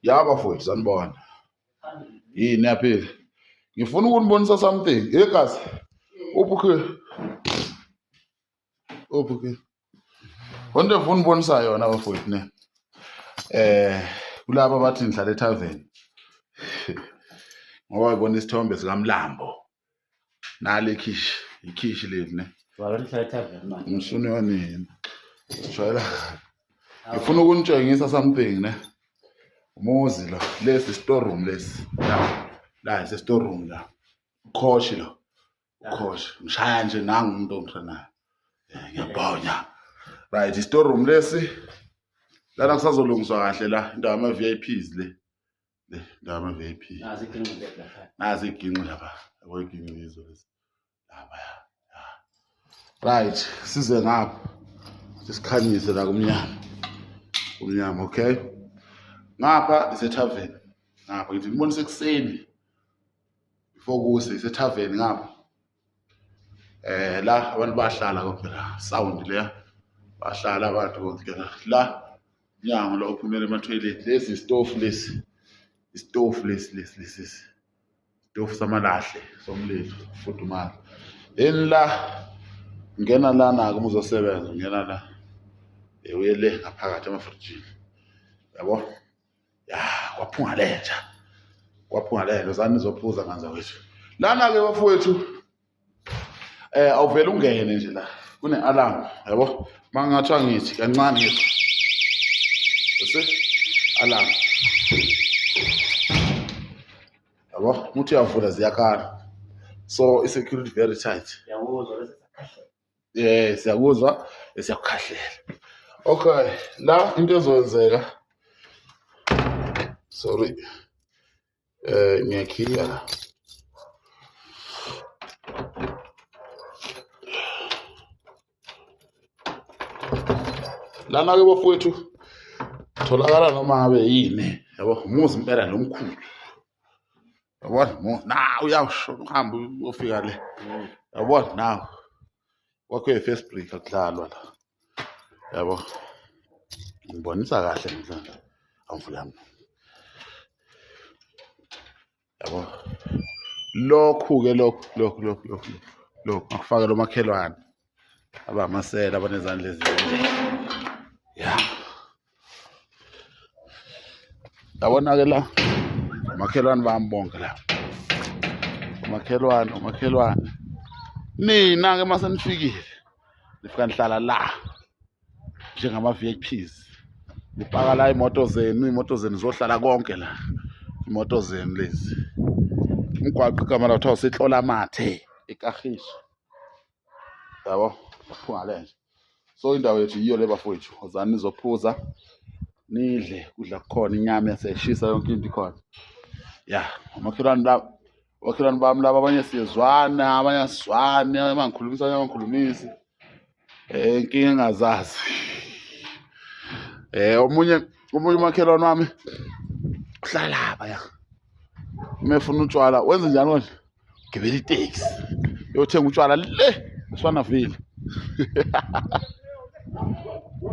Yaba mfowethu sanibona. Yini yaphila? Ngifuna ukunibonisa something. Yegazi. Uphuke. Konke ngifuna unibonisa yona bafowethu ne. Kulabo bathi ngihlala ethaveni. Ngoba ngibona isithombe sikaMlambo. Nale ikhishi lethu ne. Wabona ngihlala ethaveni manje. Ngishuni yonini. Shayela. Ngifuna ukunitshengisa something ne. Umuzi lo, lesi store room lesi. La is store room la. Ukhoshi lo. Ukhoshi. Ngishaya nje nangu umuntu ongithanayo. Ngiyabhonya. Right, store room lesi. Lana kusazolungiswa kahle la indawo ama VIPs le. Le indawo ama VIP. Nazi iginqi lapha. Nazi iginqi lapha. Yabo iginqi lizo lesi. Lapha ya. Right, size ngapha. Sikhanyise la kumnyama. Kumnyama, okay? Ngapha isethaveni. Ngapha ngithi ngibonise ekseni. Before kuse isethaveni ngapha. La abantu bahlala konke la. Sound le. Bahlala abantu konke la. Nyango lo uphumela ema toilet. Lesi stove lesi. Stove lesi. Stove samalahle somlilo fudumala. La ngena lana ke uzosebenza ngena la. Uyele ngaphakathi emafrijini. Yabo? Ya, kwaphungalenja zani nizophuza kanza wethu. Lana ke bafowethu awuvela ungene nje la. Kune alarm, yabo? Mangathiwa ngithi kancane ngithi. Bese alarm. Yabo? Muthi uyavula ziyakhala. So security very tight. Yawuzwa bese sakhahle. Siyakuzwa siyakukhahlela. Okay, la into ezokwenzeka. Sorry. Ngiyakhiya la. Lana ke bafowethu tholakala noma ngabe yini, yabo, umuzi impela lomkhulu. Yabo, na uyasho uhamba ufika le. Yabo, nawo. Wakho first break akudlalwa la. Yabo. Ngibonisa kahle mhlawumbe. Awuvulami. Yabo. Lokhu ke lokhu akufake lo makhelwane. Abamasela abanezandla ezinde. Ya. Yabona ke la. Makhelwane bambonke la. Makhelwane. Nina ke mase nifikile. Nifika nihlala la. Njengama VIPs. Nipaka la imoto zenu zohlala konke la. Imoto zenu lezi. Umgwaqo igama lakho sihlola mathe eKagiso. Yabo, uPhungalenja. So indawo yethu yiyo le bafowethu. Ozani nizophuza. Nidle kudla kukhona inyama yaseshisa yonke into ikhona. Ya, wakhelwane bami laba abanye siyezwana, abanye asizwane, abangikhulumisi. Inkinga engazazi. Omunye umakhelwane wami uhlala lapha ya. Umefuna utshwala, wenze njani manje? Gibela itaxi. Yothenga utshwala le, Swanaville.